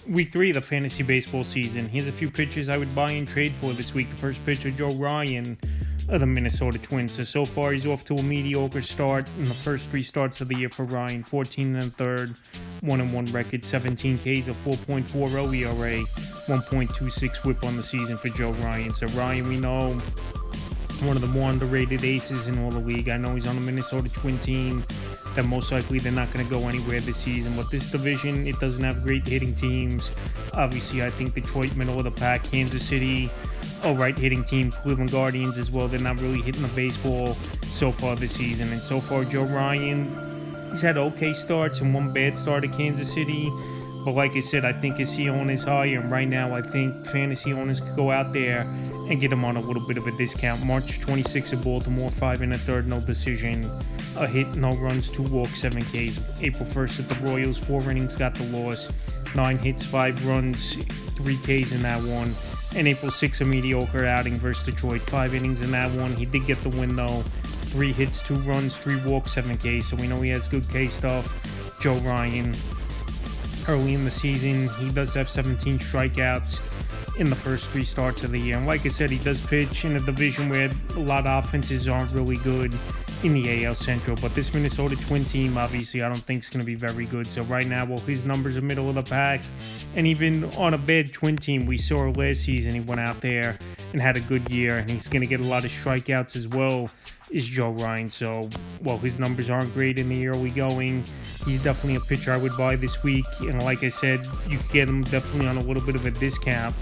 Week 3 of the fantasy baseball season. Here's a few pitchers I would buy and trade for this week. The first pitcher, Joe Ryan of the Minnesota Twins. So far, he's off to a mediocre start in the first 3 starts of the year for Ryan. 14 and a third, 1-1 record, 17 Ks, a 4.40 ERA, 1.26 whip on the season for Joe Ryan. So Ryan, we know, one of the more underrated aces in all the league. I know he's on the Minnesota Twin team that most likely they're not going to go anywhere this season. But this division, it doesn't have great hitting teams. Obviously, I think Detroit, middle of the pack. Kansas City, a right hitting team. Cleveland Guardians as well. They're not really hitting the baseball so far this season. And so far, Joe Ryan, he's had okay starts and one bad start at Kansas City. But like I said, I think his ceiling is higher. And right now, I think fantasy owners could go out there and get him on a little bit of a discount. March 26 of Baltimore, 5 and a third, no decision. A hit, no runs, 2 walks, 7 Ks. April 1st at the Royals, 4 innings, got the loss. 9 hits, 5 runs, 3 Ks in that one. And April 6th, a mediocre outing versus Detroit. 5 innings in that one. He did get the win though. 3 hits, 2 runs, 3 walks, 7 Ks. So we know he has good K stuff. Joe Ryan, early in the season, he does have 17 strikeouts in the first 3 starts of the year. And like I said, he does pitch in a division where a lot of offenses aren't really good in the AL Central. But this Minnesota Twin team, obviously, I don't think is going to be very good. So right now, well, his numbers are middle of the pack. And even on a bad Twin team, we saw last season he went out there and had a good year. And he's going to get a lot of strikeouts as well, is Joe Ryan. So, well, his numbers aren't great in the early going. He's definitely a pitcher I would buy this week. And like I said, you could get him definitely on a little bit of a discount.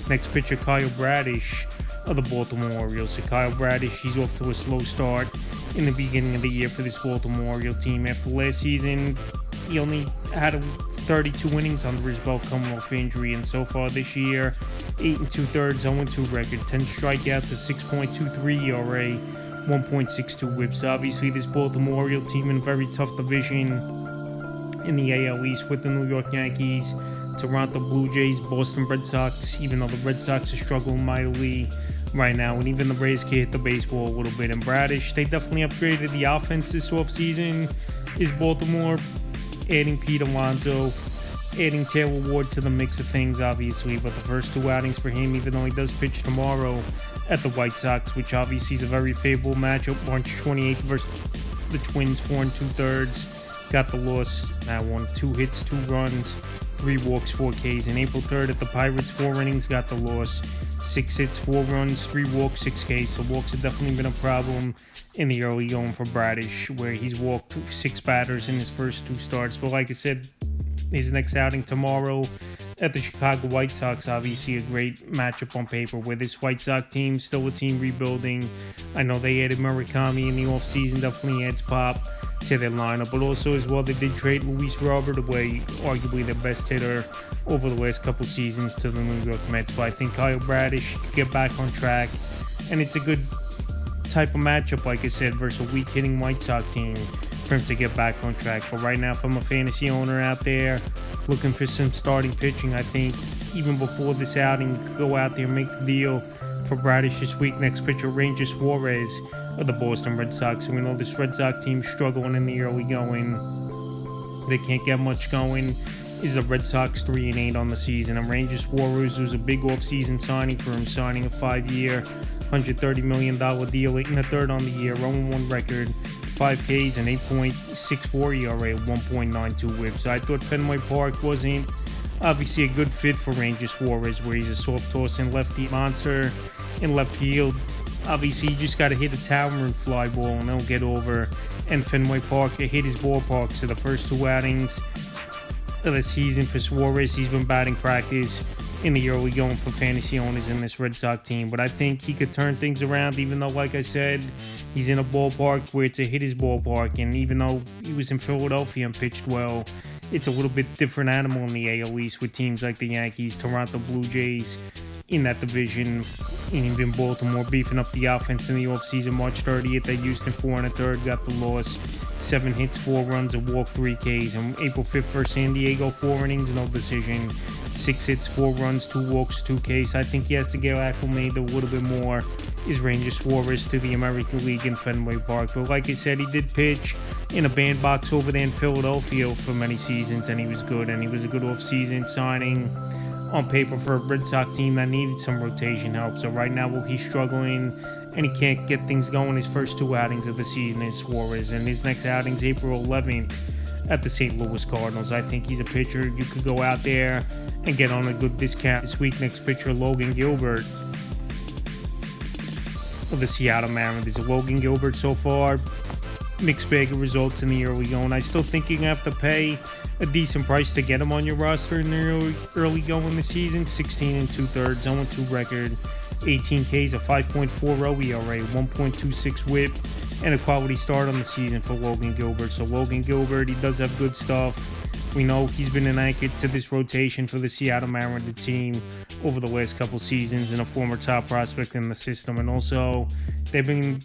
Next pitcher, Kyle Bradish of the Baltimore Orioles. So Kyle Bradish, he's off to a slow start in the beginning of the year for this Baltimore Orioles team. After last season, he only had 32 innings under his belt coming off injury. And so far this year, 8 2/3, 0-2 record, 10 strikeouts, a 6.23 ERA, 1.62 whips. Obviously, this Baltimore Orioles team in a very tough division in the AL East with the New York Yankees, Toronto Blue Jays, Boston Red Sox, even though the Red Sox are struggling mightily right now, and even the Rays can hit the baseball a little bit. And Bradish, they definitely upgraded the offense this offseason. Is Baltimore adding Pete Alonso, adding Taylor Ward to the mix of things, obviously. But the first 2 outings for him, even though he does pitch tomorrow at the White Sox, which obviously is a very favorable matchup. March 28th versus the Twins, 4 2/3. Got the loss. That one, 2 hits, 2 runs, 3 walks, 4 Ks. And April 3rd at the Pirates, 4 innings, got the loss. 6 hits, 4 runs, 3 walks, 6 Ks. So walks have definitely been a problem in the early going for Bradish, where he's walked 6 batters in his first 2 starts. But like I said, his next outing tomorrow at the Chicago White Sox, obviously a great matchup on paper, where this White Sox team, still a team rebuilding. I know they added Murakami in the offseason, definitely adds pop to their lineup, but also as well they did trade Luis Robert away, arguably their best hitter over the last couple seasons, to the New York Mets. But I think Kyle Bradish could get back on track, and it's a good type of matchup, like I said, versus a weak hitting White Sox team for him to get back on track. But right now, if I'm a fantasy owner out there looking for some starting pitching, I think even before this outing, you could go out there and make the deal for Bradish this week. Next pitcher, Ranger Suarez of the Boston Red Sox. And we know this Red Sox team struggling in the early going. They can't get much going. Is the Red Sox 3-8 on the season. And Ranger Suarez was a big offseason signing for him, signing a 5-year, $130 million deal, 8 1/3 on the year, 0-1 record, 5 Ks, and 8.64 ERA, 1.92 whip. So I thought Fenway Park wasn't obviously a good fit for Ranger Suarez, where he's a soft tossing lefty monster in left field. Obviously, you just got to hit a towering fly ball and they'll get over. And Fenway Park hit his ballpark. So the first 2 outings of the season for Suarez, he's been batting practice in the early going for fantasy owners in this Red Sox team. But I think he could turn things around, even though, like I said, he's in a ballpark where it's a hitter's ballpark. And even though he was in Philadelphia and pitched well, it's a little bit different animal in the AL East with teams like the Yankees, Toronto Blue Jays, in that division. And even Baltimore beefing up the offense in the offseason. March 30th at Houston, 4 1/3, got the loss. 7 hits, 4 runs, a walk, 3 Ks. And April 5th versus San Diego, 4 innings, no decision. 6 hits, 4 runs, 2 walks, 2 Ks. I think he has to get acclimated a little bit more. Is Ranger Suarez to the American League in Fenway Park. But like I said, he did pitch in a bandbox over there in Philadelphia for many seasons, and he was good. And he was a good offseason signing on paper for a Red Sox team that needed some rotation help. So right now, he's struggling, and he can't get things going. His first 2 outings of the season is Suarez, and his next outing's April 11th at the St. Louis Cardinals. I think he's a pitcher you could go out there and get on a good discount this week. Next pitcher, Logan Gilbert of the Seattle Mariners. Logan Gilbert so far, mixed bag of results in the early going. I still think you're going to have to pay a decent price to get him on your roster in the early going this season. 16 2/3, 0-2 record, 18 Ks, a 5.40 ERA, 1.26 whip, and a quality start on the season for Logan Gilbert. So Logan Gilbert, he does have good stuff. We know he's been an anchor to this rotation for the Seattle Mariners team over the last couple seasons, and a former top prospect in the system. And also, they've been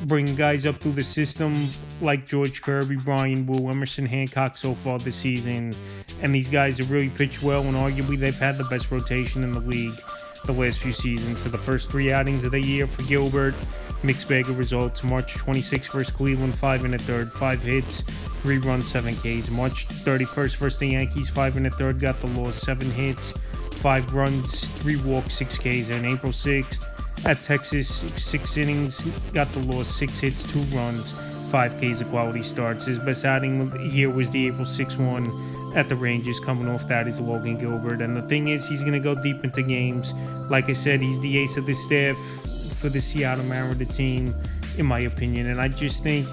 bringing guys up through the system like George Kirby, Brian Wu, Emerson Hancock so far this season. And these guys have really pitched well, and arguably they've had the best rotation in the league the last few seasons. So the first 3 outings of the year for Gilbert, mixed bag of results. March 26th versus Cleveland, 5 1/3, 5 hits, 3 runs, 7 Ks. March 31st versus the Yankees, 5 1/3, got the loss, 7 hits, 5 runs, 3 walks, 6 Ks. And April 6th at Texas, 6 innings, got the loss, 6 hits, 2 runs, 5 Ks, of quality starts. His best outing here was the April 6th one at the Rangers. Coming off that is Logan Gilbert. And the thing is, he's going to go deep into games. Like I said, he's the ace of the staff for the Seattle Mariners team, in my opinion. And I just think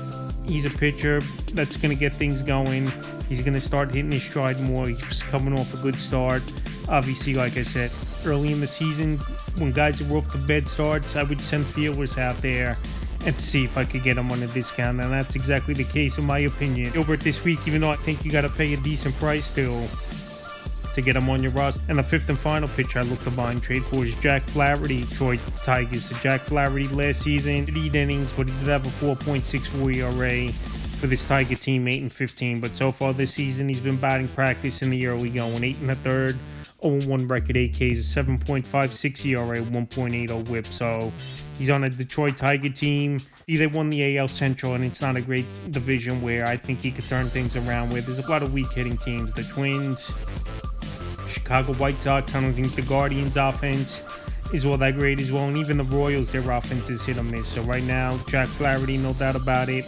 he's a pitcher that's going to get things going. He's going to start hitting his stride more. He's coming off a good start. Obviously, like I said, early in the season, when guys are off the bed starts, I would send feelers out there and see if I could get him on a discount. And that's exactly the case, in my opinion. Gilbert this week, even though I think you got to pay a decent price still to get him on your roster. And the 5th and final pitcher I look to buy and trade for is Jack Flaherty, Detroit Tigers. So Jack Flaherty last season did 8 innings, but he did have a 4.64 ERA for this Tiger team, 8 15. But so far this season, he's been batting practice in the early going, 8 1/3, 0-1 record, 8 Ks, a 7.56 ERA, 1.80 whip. So he's on a Detroit Tiger team. They won the AL Central, and it's not a great division where I think he could turn things around with. There's a lot of weak hitting teams. The Twins, Chicago White Sox, I don't think the Guardians' offense is all that great as well. And even the Royals, their offense is hit or miss. So right now, Jack Flaherty, no doubt about it.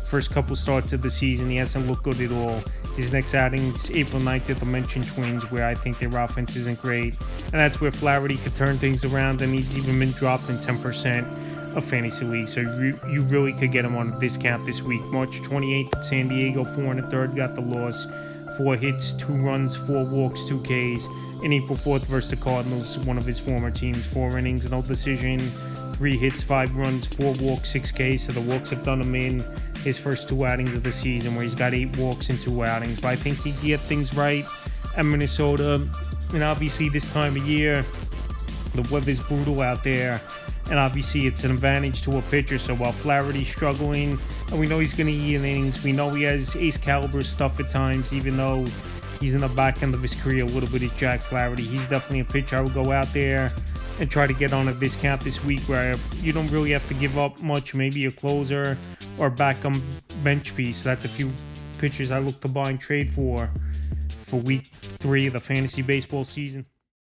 First couple starts of the season, he hasn't looked good at all. His next outing is April 9th at the mentioned Twins, where I think their offense isn't great. And that's where Flaherty could turn things around, and he's even been dropped in 10% of fantasy leagues. So you really could get him on a discount this week. March 28th at San Diego, 4 1/3, got the loss. 4 hits, 2 runs, 4 walks, 2 Ks. And April 4th versus the Cardinals, one of his former teams, 4 innings, no decision, 3 hits, 5 runs, 4 walks, 6 Ks. So the walks have done him in his first 2 outings of the season, where he's got 8 walks in 2 outings. But I think he can get things right at Minnesota. And obviously this time of year, the weather's brutal out there. And obviously it's an advantage to a pitcher. So while Flaherty's struggling, and we know he's going to eat innings, we know he has ace caliber stuff at times, even though he's in the back end of his career a little bit as Jack Flaherty. He's definitely a pitcher I would go out there and try to get on a discount this week, where you don't really have to give up much, maybe a closer or back bench piece. So that's a few pitchers I look to buy and trade for week 3 of the fantasy baseball season.